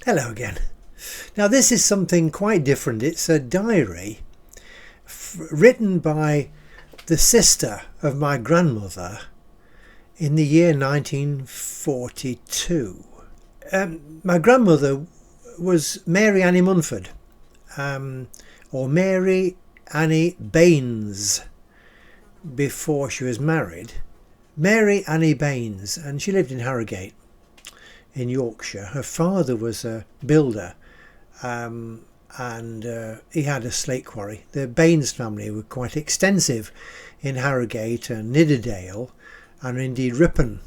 Hello again. Now this is something quite different. It's a diary written by the sister of my grandmother in the year 1942. My grandmother was Mary Annie Munford, or Mary Annie Baynes before she was married. Mary Annie Baynes, and she lived in Harrogate in Yorkshire. Her father was a builder, and he had a slate quarry. The Baynes family were quite extensive in Harrogate and Nidderdale, and indeed Ripon,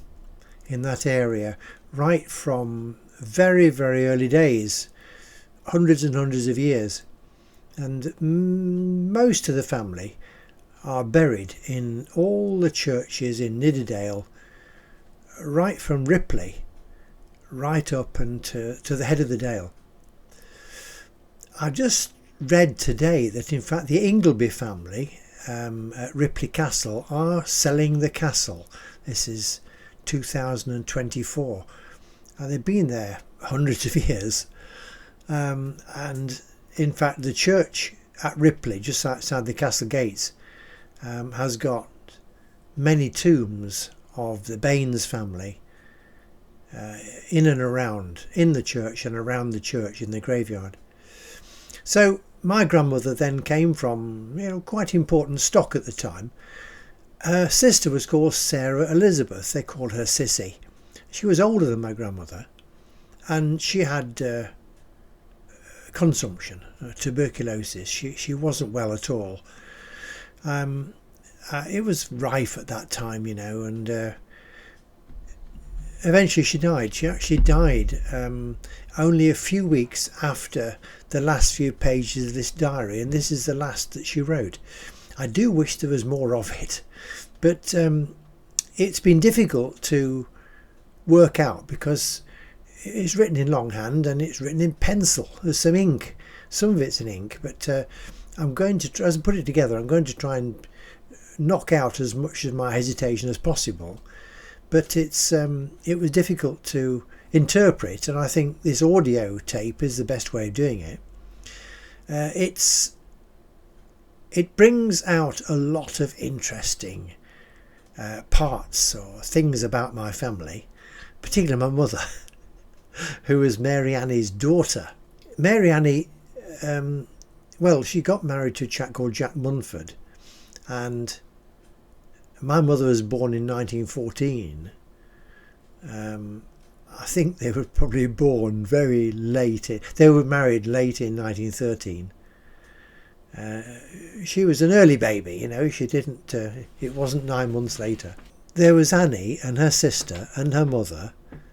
in that area, right from very, very early days, hundreds and hundreds of years. And most of the family are buried in all the churches in Nidderdale, right from Ripley right up and to the head of the dale. I just read today that in fact the Ingleby family at Ripley Castle are selling the castle. This is 2024, and they've been there hundreds of years, and in fact the church at Ripley, just outside the castle gates, has got many tombs of the Baynes family in and around, in the church and around the church in the graveyard. So my grandmother then came from, quite important stock at the time. Her sister was called Sarah Elizabeth. They called her Sissy. She was older than my grandmother, and she had consumption, tuberculosis. She wasn't well at all. It was rife at that time, and eventually she died. She actually died only a few weeks after the last few pages of this diary, and this is the last that she wrote. I do wish there was more of it, but it's been difficult to work out because it's written in longhand and it's written in pencil. There's some ink, some of it's in ink, but I'm going to, as I put it together, I'm going to try and knock out as much of my hesitation as possible. But it was difficult to interpret, and I think this audio tape is the best way of doing it. It brings out a lot of interesting parts or things about my family, particularly my mother, who was Mary Annie's daughter. Mary Annie, she got married to a chap called Jack Munford, and my mother was born in 1914. I think they were probably born very late. They were married late in 1913. She was an early baby, she didn't, it wasn't 9 months later. There was Annie and her sister and her mother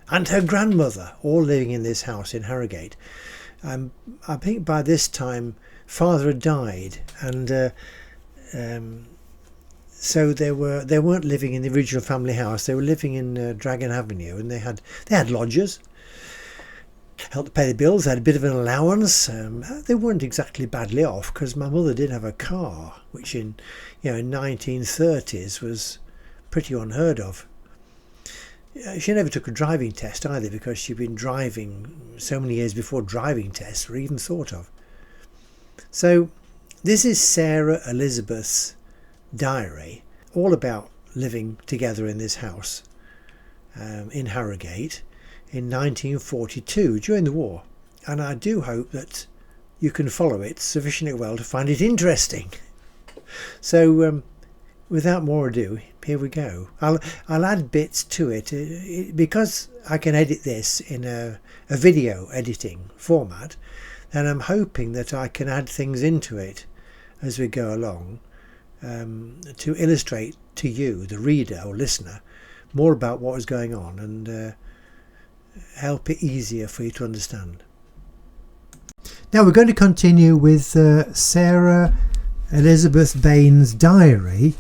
and her grandmother all living in this house in Harrogate. I think by this time father had died, and so they weren't living in the original family house. They were living in Dragon Avenue, and they had lodgers, helped to pay the bills. They had a bit of an allowance. They weren't exactly badly off because my mother did have a car, which in 1930s was pretty unheard of. She never took a driving test either because she'd been driving so many years before driving tests were even thought of. So this is Sarah Elizabeth's diary, all about living together in this house in Harrogate in 1942 during the war, and I do hope that you can follow it sufficiently well to find it interesting. So without more ado, here we go. I'll add bits to it because I can edit this in a video editing format, and I'm hoping that I can add things into it as we go along to illustrate to you, the reader or listener, more about what is going on and help it easier for you to understand. Now we're going to continue with Sarah Elizabeth Baynes' diary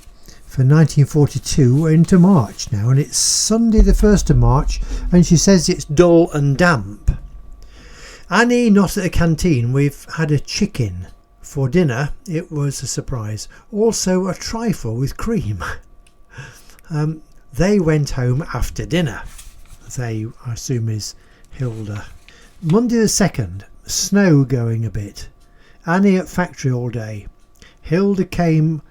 for 1942 into March now, and it's Sunday the 1st of March, and she says it's dull and damp. Annie not at the canteen. We've had a chicken for dinner. It was a surprise. Also a trifle with cream. They went home after dinner. They, I assume, is Hilda Monday the 2nd, snow going a bit. Annie at factory all day. Hilda came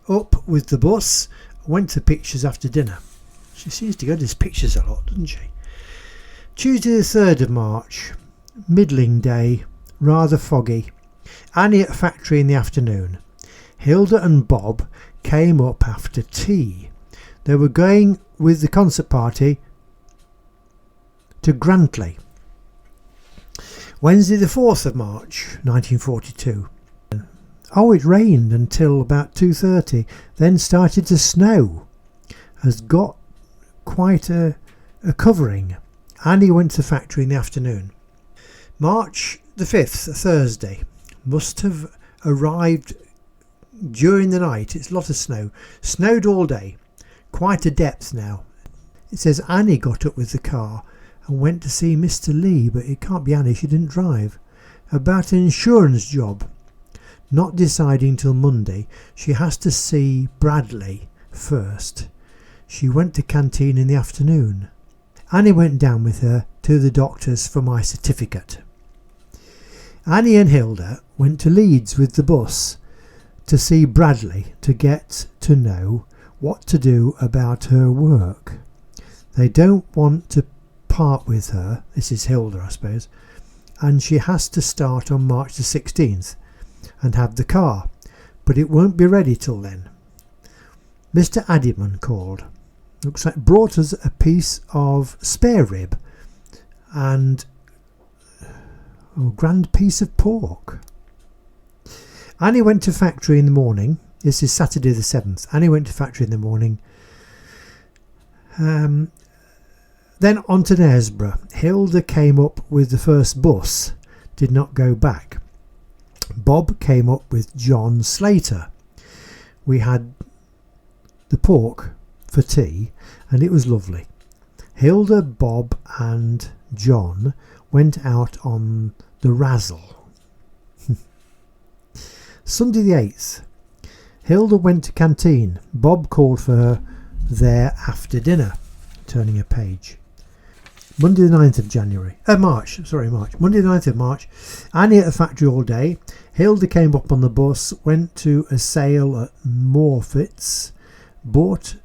up with the bus, went to pictures after dinner. She seems to go to these pictures a lot, doesn't she? Tuesday the 3rd of March, middling day, rather foggy. Annie at factory in the afternoon. Hilda and Bob came up after tea. They were going with the concert party to Grantley. Wednesday the 4th of March 1942. Oh, it rained until about 2:30, then started to snow. Has got quite a covering. Annie went to the factory in the afternoon. March the 5th, Thursday. Must have arrived during the night. It's a lot of snow. Snowed all day. Quite a depth now. It says Annie got up with the car and went to see Mr. Lee, but it can't be Annie, she didn't drive. About an insurance job. Not deciding till Monday. She has to see Bradley first. She went to canteen in the afternoon. Annie went down with her to the doctor's for my certificate. Annie and Hilda went to Leeds with the bus to see Bradley to get to know what to do about her work. They don't want to part with her, this is Hilda I suppose, and she has to start on March the 16th and have the car, but it won't be ready till then. Mr. Addyman called. Looks like brought us a piece of spare rib and a grand piece of pork. Annie went to factory in the morning. This is Saturday the 7th. Annie went to factory in the morning. Then on to Knaresborough. Hilda came up with the first bus, did not go back. Bob came up with John Slater. We had the pork for tea and it was lovely. Hilda, Bob and John went out on the razzle. Sunday the 8th. Hilda went to canteen. Bob called for her there after dinner. Turning a page. Monday the 9th of March. Monday the 9th of March. Annie at the factory all day. Hilda came up on the bus, went to a sale at Morfitts, bought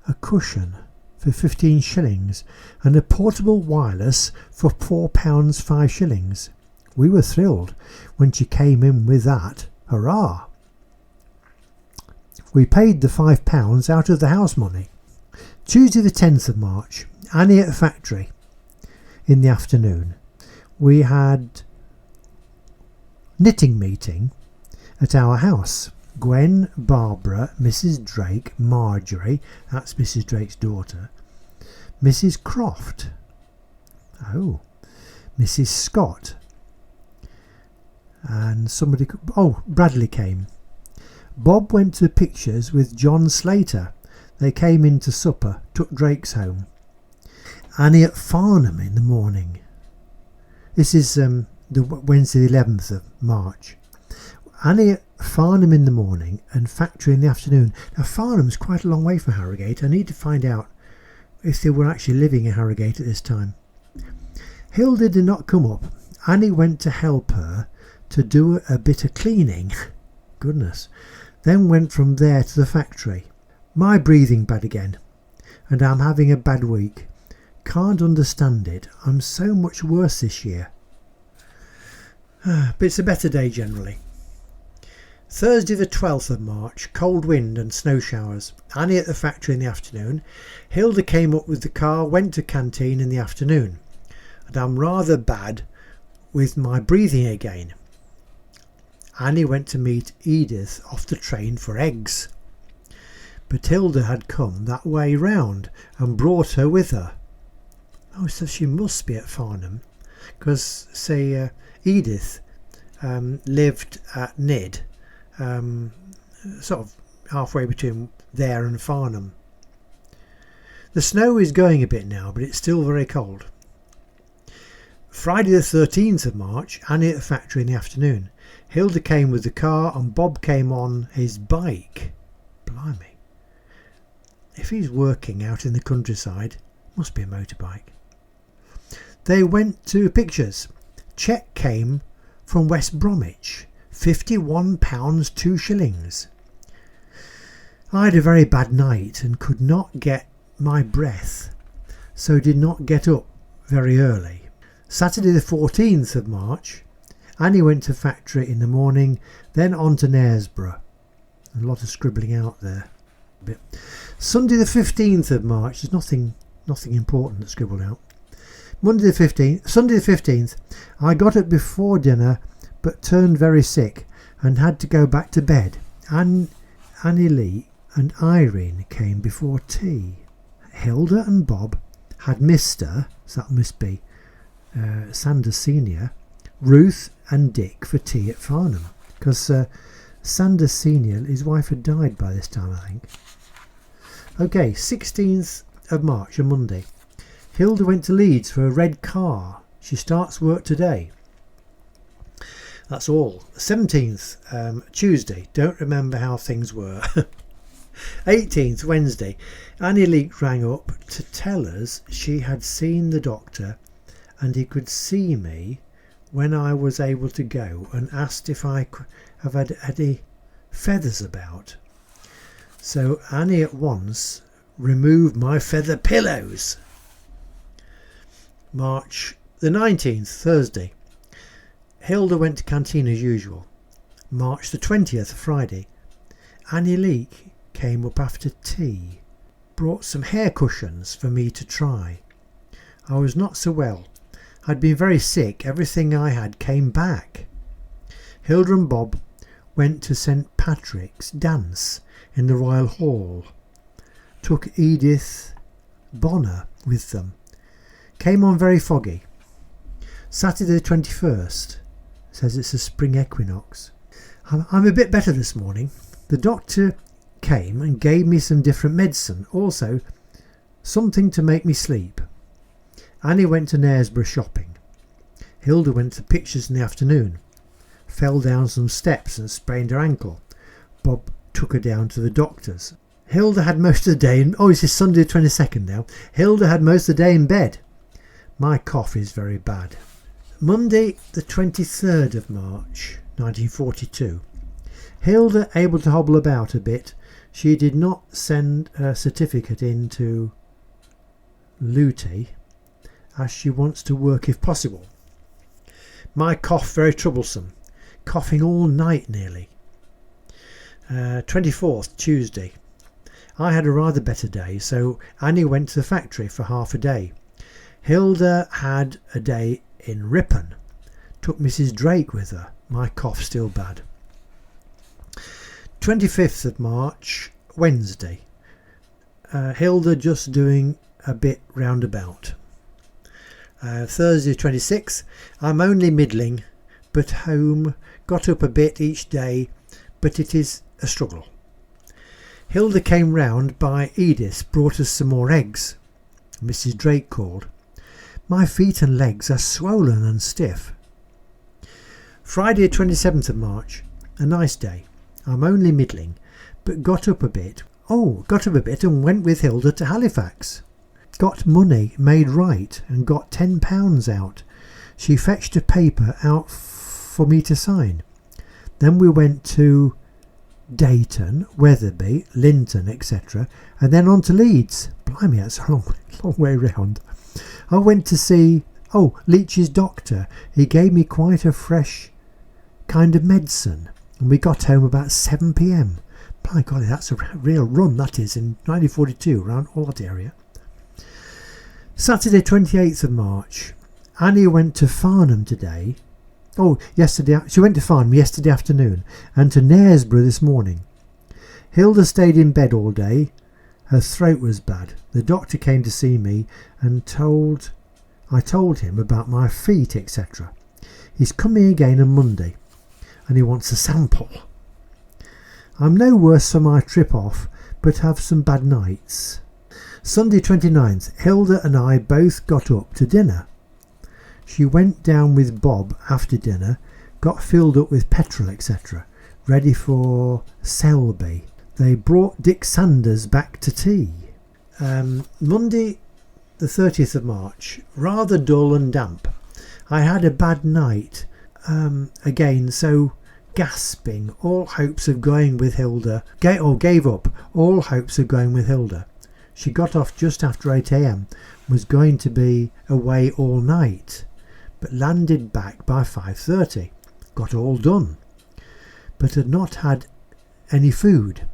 a cushion for 15 shillings and a portable wireless for £4 5 shillings. We were thrilled when she came in with that. Hurrah! We paid the £5 out of the house money. Tuesday the 10th of March. Annie at the factory in the afternoon. We had knitting meeting at our house. Gwen, Barbara, Mrs. Drake, Marjorie, that's Mrs. Drake's daughter, Mrs. Croft, Mrs. Scott, and Bradley came. Bob went to the pictures with John Slater. They came in to supper, took Drake's home. Annie at Farnham in the morning. This is the Wednesday the 11th of March. Annie at Farnham in the morning and factory in the afternoon. Now Farnham's quite a long way from Harrogate. I need to find out if they were actually living in Harrogate at this time. Hilda did not come up. Annie went to help her to do a bit of cleaning. Goodness. Then went from there to the factory. My breathing bad again and I'm having a bad week. Can't understand it. I'm so much worse this year. But it's a better day generally. Thursday the 12th of March. Cold wind and snow showers. Annie at the factory in the afternoon. Hilda came up with the car, went to canteen in the afternoon. And I'm rather bad with my breathing again. Annie went to meet Edith off the train for eggs. But Hilda had come that way round and brought her with her. Oh, so she must be at Farnham, because Edith lived at Nid, sort of halfway between there and Farnham. The snow is going a bit now, but it's still very cold. Friday the 13th of March, Annie at the factory in the afternoon. Hilda came with the car and Bob came on his bike. Blimey. If he's working out in the countryside, must be a motorbike. They went to pictures. Cheque came from West Bromwich, £51 2 shillings. I had a very bad night and could not get my breath, so did not get up very early. Saturday the 14th of March, Annie went to factory in the morning, then on to Knaresborough. A lot of scribbling out there. Sunday the 15th of March, there's nothing important that's scribbled out. Sunday the 15th, I got up before dinner but turned very sick and had to go back to bed. Annie Lee and Irene came before tea. Hilda and Bob had Mr., so that must be Sanders Senior, Ruth and Dick for tea at Farnham, because Sanders Senior, his wife had died by this time, I think. Okay, 16th of March, a Monday. Hilda went to Leeds for a red car. She starts work today. That's all. 17th, Tuesday. Don't remember how things were. 18th, Wednesday. Annie Leek rang up to tell us she had seen the doctor and he could see me when I was able to go, and asked if I have had any feathers about. So Annie at once removed my feather pillows. March the 19th, Thursday. Hilda went to canteen as usual. March the 20th, Friday. Annie Leek came up after tea, brought some hair cushions for me to try. I was not so well. I'd been very sick. Everything I had came back. Hilda and Bob went to St Patrick's dance in the Royal Hall. Took Edith Bonner with them. Came on very foggy. Saturday the 21st. Says it's a spring equinox. I'm a bit better this morning. The doctor came and gave me some different medicine. Also, something to make me sleep. Annie went to Knaresborough shopping. Hilda went to pictures in the afternoon. Fell down some steps and sprained her ankle. Bob took her down to the doctor's. Hilda had most of the day in... Oh, it's Sunday the 22nd now. Hilda had most of the day in bed. My cough is very bad. Monday the 23rd of March 1942. Hilda able to hobble about a bit. She did not send her certificate in to Lute, as she wants to work if possible. My cough very troublesome. Coughing all night nearly. 24th, Tuesday. I had a rather better day, so Annie went to the factory for half a day. Hilda had a day in Ripon. Took Mrs Drake with her. My cough still bad. 25th of March, Wednesday. Hilda just doing a bit roundabout. Thursday 26th. I'm only middling, but home. Got up a bit each day, but it is a struggle. Hilda came round by Edith, brought us some more eggs. Mrs Drake called. My feet and legs are swollen and stiff. Friday 27th of March. A nice day. I'm only middling, but got up a bit and went with Hilda to Halifax. Got money made right and got £10 out. She fetched a paper out for me to sign. Then we went to Dayton, Wetherby, Linton, etc. and then on to Leeds. Blimey, that's a long way round. I went to see Leach's doctor. He gave me quite a fresh kind of medicine, and we got home about 7 p.m. By golly, that's a real run, that is, in 1942 around all that area. Saturday 28th of March. Annie went to Farnham today. Yesterday. She went to Farnham yesterday afternoon and to Knaresborough this morning. Hilda stayed in bed all day. Her throat was bad. The doctor came to see me and I told him about my feet, etc. He's coming again on Monday and he wants a sample. I'm no worse for my trip off, but have some bad nights. Sunday 29th. Hilda and I both got up to dinner. She went down with Bob after dinner, got filled up with petrol, etc., ready for Selby. They brought Dick Sanders back to tea. Monday the 30th of March. Rather dull and damp. I had a bad night. Again, so gasping, all hopes of going with Hilda, gave up all hopes of going with Hilda. She got off just after 8 a.m, was going to be away all night, but landed back by 5:30. Got all done, but had not had any food.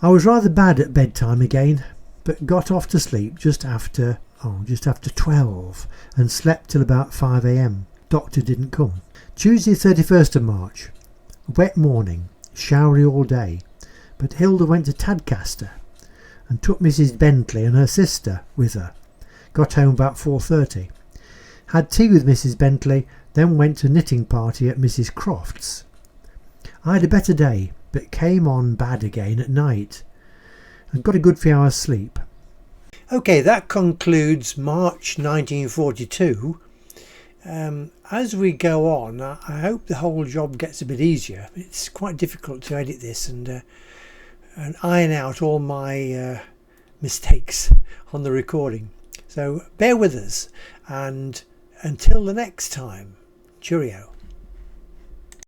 I was rather bad at bedtime again, but got off to sleep just after 12 and slept till about 5 a.m. Doctor didn't come. Tuesday 31st of March. Wet morning, showery all day, but Hilda went to Tadcaster and took Mrs. Bentley and her sister with her. Got home about 4:30. Had tea with Mrs. Bentley, then went to knitting party at Mrs. Croft's. I had a better day, but came on bad again at night and got a good few hours sleep. Okay, that concludes March 1942. As we go on, I hope the whole job gets a bit easier. It's quite difficult to edit this and iron out all my mistakes on the recording. So bear with us, and until the next time, cheerio.